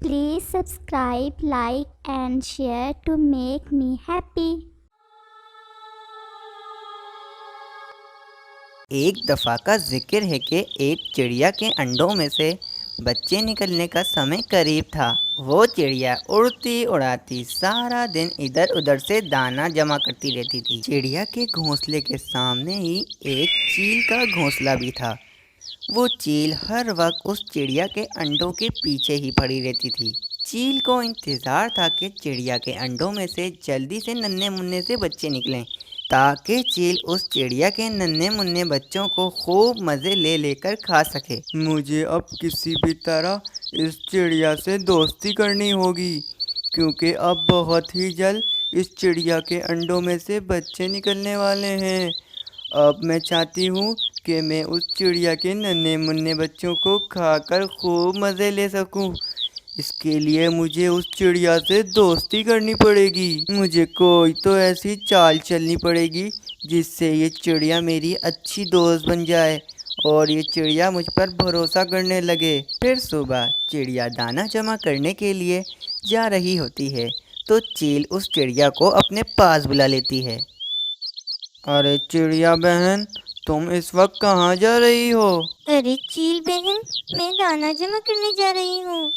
Please subscribe, like and share to make me happy. ایک دفعہ کا ذکر ہے کہ ایک چڑیا کے انڈوں میں سے بچے نکلنے کا سمے قریب تھا۔ وہ چڑیا اڑتی اڑاتی سارا دن ادھر ادھر سے دانہ جمع کرتی رہتی تھی۔ چڑیا کے گھونسلے کے سامنے ہی ایک چیل کا گھونسلہ بھی تھا۔ وہ چیل ہر وقت اس چڑیا کے انڈوں کے پیچھے ہی پڑی رہتی تھی۔ چیل کو انتظار تھا کہ چڑیا کے انڈوں میں سے جلدی سے ننھے منھے سے بچے نکلیں تاکہ چیل اس چڑیا کے ننھے منھے بچوں کو خوب مزے لے لے کر کھا سکے۔ مجھے اب کسی بھی طرح اس چڑیا سے دوستی کرنی ہوگی، کیونکہ اب بہت ہی جلد اس چڑیا کے انڈوں میں سے بچے نکلنے والے ہیں۔ اب میں چاہتی ہوں کہ میں اس چڑیا کے ننھے منھے بچوں کو کھا کر خوب مزے لے سکوں۔ اس کے لیے مجھے اس چڑیا سے دوستی کرنی پڑے گی۔ مجھے کوئی تو ایسی چال چلنی پڑے گی جس سے یہ چڑیا میری اچھی دوست بن جائے اور یہ چڑیا مجھ پر بھروسہ کرنے لگے۔ پھر صبح چڑیا دانہ جمع کرنے کے لیے جا رہی ہوتی ہے تو چیل اس چڑیا کو اپنے پاس بلا لیتی ہے۔ ارے چڑیا بہن، تم اس وقت کہاں جا رہی ہو؟ ارے چیل بہن، میں دانہ جمع کرنے جا رہی ہوں۔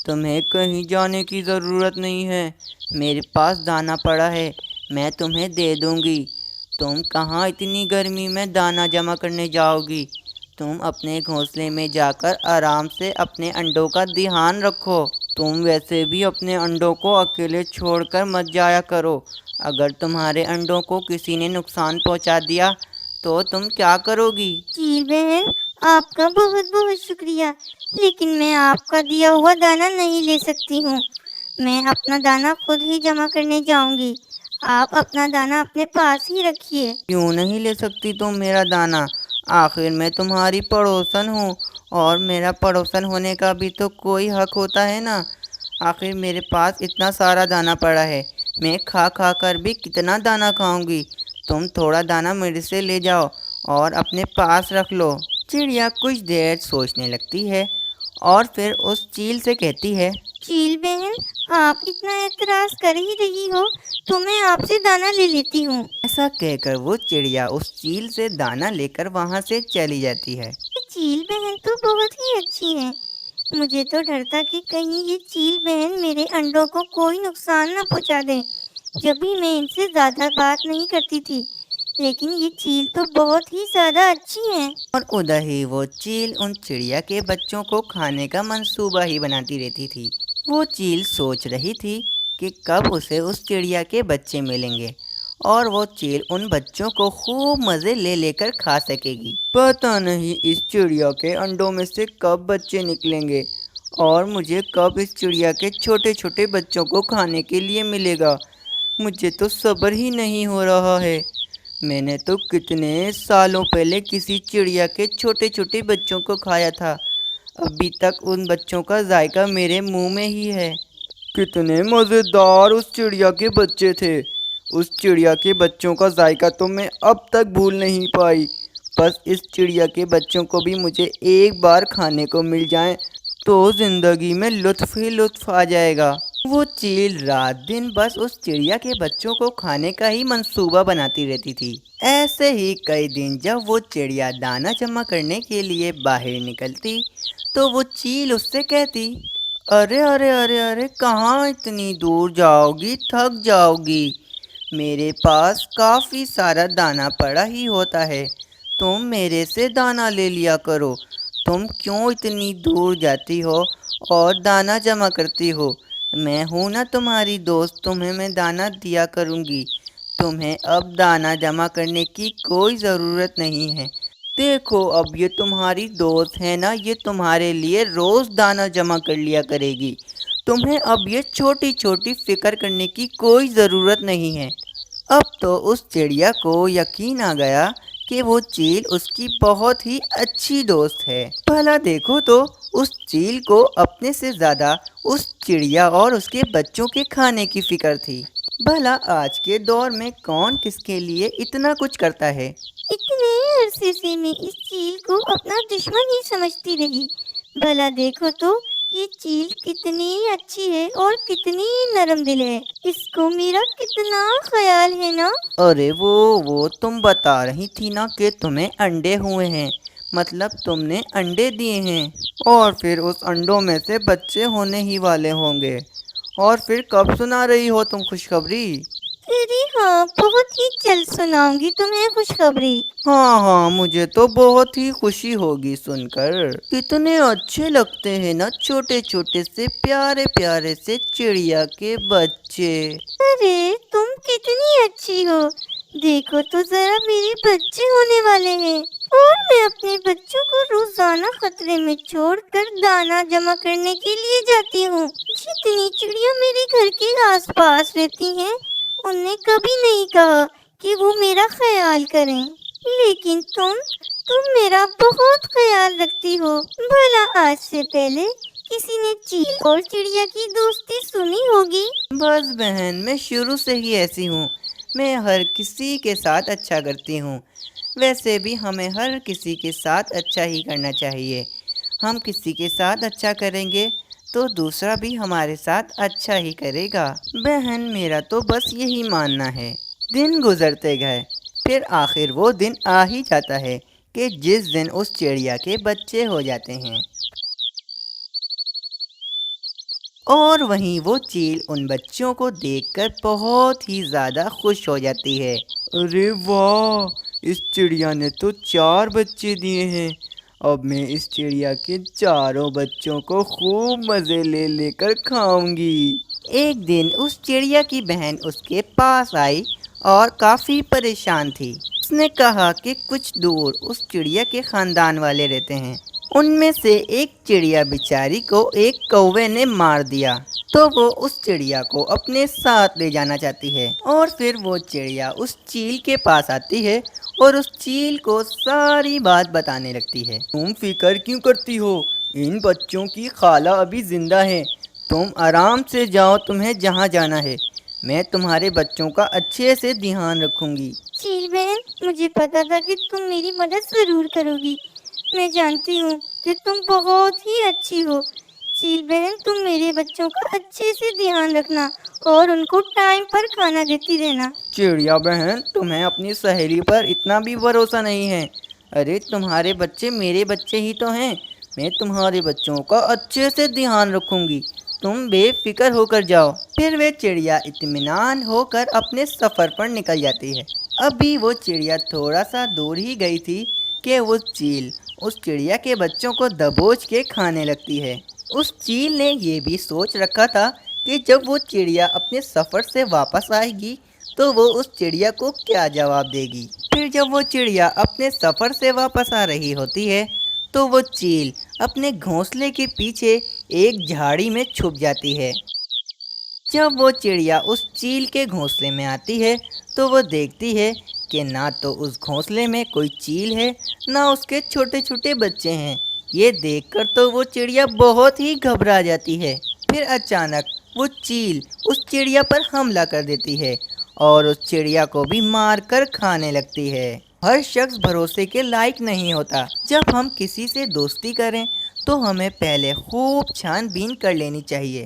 تمہیں کہیں جانے کی ضرورت نہیں ہے، میرے پاس دانہ پڑا ہے، میں تمہیں دے دوں گی۔ تم کہاں اتنی گرمی میں دانہ جمع کرنے جاؤ گی؟ تم اپنے گھونسلے میں جا کر آرام سے اپنے انڈوں کا دھیان رکھو۔ تم ویسے بھی اپنے انڈوں کو اکیلے چھوڑ کر مت جایا کرو۔ اگر تمہارے انڈوں کو کسی نے نقصان پہنچا دیا تو تم کیا کرو گی؟ چیل بہن، آپ کا بہت بہت شکریہ، لیکن میں آپ کا دیا ہوا دانہ نہیں لے سکتی ہوں۔ میں اپنا دانہ خود ہی جمع کرنے جاؤں گی۔ آپ اپنا دانہ اپنے پاس ہی رکھیے۔ کیوں نہیں لے سکتی تم میرا دانہ؟ آخر میں تمہاری پڑوسن ہوں اور میرا پڑوسن ہونے کا بھی تو کوئی حق ہوتا ہے نا۔ آخر میرے پاس اتنا سارا دانہ پڑا ہے، میں کھا کھا کر بھی کتنا دانہ کھاؤں گی؟ تم تھوڑا دانہ میرے سے لے جاؤ اور اپنے پاس رکھ لو۔ چڑیا کچھ دیر سوچنے لگتی ہے اور پھر اس چیل سے کہتی ہے، چیل بہن، آپ اتنا اعتراض کر ہی رہی ہو تو میں آپ سے دانہ لے لیتی ہوں۔ ایسا کہہ کر وہ چڑیا اس چیل سے دانہ لے کر وہاں سے چلی جاتی ہے۔ چیل بہن تو بہت ہی اچھی ہے۔ مجھے تو ڈر تھا کہ کہیں یہ چیل بہن میرے انڈوں کو کوئی نقصان نہ پہنچا دے، جب بھی میں ان سے زیادہ بات نہیں کرتی تھی، لیکن یہ چیل تو بہت ہی زیادہ اچھی ہے۔ اور ادھر ہی وہ چیل ان چڑیا کے بچوں کو کھانے کا منصوبہ ہی بناتی رہتی تھی۔ وہ چیل سوچ رہی تھی کہ کب اسے اس چڑیا کے بچے ملیں گے اور وہ چیل ان بچوں کو خوب مزے لے لے کر کھا سکے گی۔ پتہ نہیں اس چڑیا کے انڈوں میں سے کب بچے نکلیں گے اور مجھے کب اس چڑیا کے چھوٹے چھوٹے بچوں کو کھانے کے لیے ملے گا۔ مجھے تو صبر ہی نہیں ہو رہا ہے۔ میں نے تو کتنے سالوں پہلے کسی چڑیا کے چھوٹے چھوٹے بچوں کو کھایا تھا، ابھی تک ان بچوں کا ذائقہ میرے منہ میں ہی ہے۔ کتنے مزیدار اس چڑیا کے بچے تھے۔ اس چڑیا کے بچوں کا ذائقہ تو میں اب تک بھول نہیں پائی۔ بس اس چڑیا کے بچوں کو بھی مجھے ایک بار کھانے کو مل جائیں تو زندگی میں لطف ہی لطف آ جائے گا۔ وہ چیل رات دن بس اس چڑیا کے بچوں کو کھانے کا ہی منصوبہ بناتی رہتی تھی۔ ایسے ہی کئی دن جب وہ چڑیا دانہ جمع کرنے کے لیے باہر نکلتی تو وہ چیل اس سے کہتی، ارے ارے ارے ارے، کہاں اتنی دور جاؤ گی؟ تھک جاؤ گی۔ میرے پاس کافی سارا دانہ پڑا ہی ہوتا ہے، تم میرے سے دانہ لے لیا کرو۔ تم کیوں اتنی دور جاتی ہو اور دانہ جمع کرتی ہو؟ میں ہوں نا تمہاری دوست، تمہیں میں دانہ دیا کروں گی۔ تمہیں اب دانہ جمع کرنے کی کوئی ضرورت نہیں ہے۔ دیکھو اب یہ تمہاری دوست ہے نا، یہ تمہارے لیے روز دانہ جمع کر لیا کرے گی۔ تمہیں اب یہ چھوٹی چھوٹی فکر کرنے کی کوئی ضرورت نہیں ہے۔ اب تو اس چڑیا کو یقین آ گیا کہ وہ چیل اس کی بہت ہی اچھی دوست ہے۔ بھلا دیکھو تو اس چیل کو اپنے سے زیادہ اس چڑیا اور اس کے بچوں کے کھانے کی فکر تھی۔ بھلا آج کے دور میں کون کس کے لیے اتنا کچھ کرتا ہے؟ اتنے عرصے سے میں اس چیل کو اپنا دشمن ہی سمجھتی رہی، بھلا دیکھو تو یہ چیل کتنی اچھی ہے اور کتنی نرم دل ہے، اس کو میرا کتنا خیال ہے نا۔ ارے وہ تم بتا رہی تھی نا کہ تمہیں انڈے ہوئے ہیں، مطلب تم نے انڈے دیے ہیں، اور پھر اس انڈوں میں سے بچے ہونے ہی والے ہوں گے، اور پھر کب سنا رہی ہو تم خوشخبری؟ ارے ہاں، بہت ہی جلد سناؤں گی تمہیں خوشخبری۔ ہاں مجھے تو بہت ہی خوشی ہوگی سن کر۔ کتنے اچھے لگتے ہیں نا چھوٹے چھوٹے سے پیارے پیارے سے چڑیا کے بچے۔ ارے تم کتنی اچھی ہو، دیکھو تو ذرا میرے بچے ہونے والے ہیں، اور میں اپنے بچوں کو روزانہ خطرے میں چھوڑ کر دانا جمع کرنے کے لیے جاتی ہوں۔ جتنی چڑیاں میرے گھر کے آس پاس رہتی ہیں ان نے کبھی نہیں کہا کہ وہ میرا خیال کریں، لیکن تم میرا بہت خیال رکھتی ہو۔ بھلا آج سے پہلے کسی نے چیل اور چڑیا کی دوستی سنی ہوگی؟ بس بہن، میں شروع سے ہی ایسی ہوں، میں ہر کسی کے ساتھ اچھا کرتی ہوں۔ ویسے بھی ہمیں ہر کسی کے ساتھ اچھا ہی کرنا چاہیے، ہم کسی کے ساتھ اچھا کریں گے تو دوسرا بھی ہمارے ساتھ اچھا ہی کرے گا۔ بہن میرا تو بس یہی ماننا ہے۔ دن گزرتے گئے، پھر آخر وہ دن آ ہی جاتا ہے کہ جس دن اس چڑیا کے بچے ہو جاتے ہیں، اور وہیں وہ چیل ان بچوں کو دیکھ کر بہت ہی زیادہ خوش ہو جاتی ہے۔ ارے واہ، اس چڑیا نے تو 4 بچے دیے ہیں، اب میں اس چڑیا کے چاروں بچوں کو خوب مزے لے لے کر کھاؤں گی۔ ایک دن اس چڑیا کی بہن اس کے پاس آئی اور کافی پریشان تھی۔ اس نے کہا کہ کچھ دور اس چڑیا کے خاندان والے رہتے ہیں، ان میں سے ایک چڑیا بیچاری کو ایک کوے نے مار دیا، تو وہ اس چڑیا کو اپنے ساتھ لے جانا چاہتی ہے، اور پھر وہ چڑیا اس چیل کے پاس آتی ہے اور اس چیل کو ساری بات بتانے لگتی ہے۔ تم فکر کیوں کرتی ہو؟ ان بچوں کی خالہ ابھی زندہ ہے، تم آرام سے جاؤ، تمہیں جہاں جانا ہے، میں تمہارے بچوں کا اچھے سے دھیان رکھوں گی۔ چیل بہن، مجھے پتا تھا کہ تم میری مدد ضرور کرو گی، میں جانتی ہوں کہ تم بہت ہی اچھی ہو۔ چیل بہن، تم میرے بچوں کا اچھے سے دھیان رکھنا اور ان کو ٹائم پر کھانا دیتی رہنا۔ چڑیا بہن، تمہیں اپنی سہیلی پر اتنا بھی بھروسہ نہیں ہے؟ ارے تمہارے بچے میرے بچے ہی تو ہیں، میں تمہارے بچوں کا اچھے سے دھیان رکھوں گی، تم بے فکر ہو کر جاؤ۔ پھر وہ چڑیا اطمینان ہو کر اپنے سفر پر نکل جاتی ہے۔ ابھی وہ چڑیا تھوڑا سا دور ہی گئی تھی کہ وہ چیل اس چڑیا کے بچوں کو دبوچ کے کھانے لگتی ہے۔ اس چیل نے یہ بھی سوچ رکھا تھا کہ جب وہ چڑیا اپنے سفر سے واپس آئے گی تو وہ اس چڑیا کو کیا جواب دے گی۔ پھر جب وہ چڑیا اپنے سفر سے واپس آ رہی ہوتی ہے تو وہ چیل اپنے گھونسلے کے پیچھے ایک جھاڑی میں چھپ جاتی ہے۔ جب وہ چڑیا اس چیل کے گھونسلے میں آتی ہے تو وہ دیکھتی ہے کہ نہ تو اس گھونسلے میں کوئی چیل ہے، نہ اس کے چھوٹے چھوٹے بچے ہیں۔ یہ دیکھ کر تو وہ چڑیا بہت ہی گھبرا جاتی ہے۔ پھر اچانک وہ چیل اس چڑیا پر حملہ کر دیتی ہے اور اس چڑیا کو بھی مار کر کھانے لگتی ہے۔ ہر شخص بھروسے کے لائق نہیں ہوتا، جب ہم کسی سے دوستی کریں تو ہمیں پہلے خوب چھان بین کر لینی چاہیے۔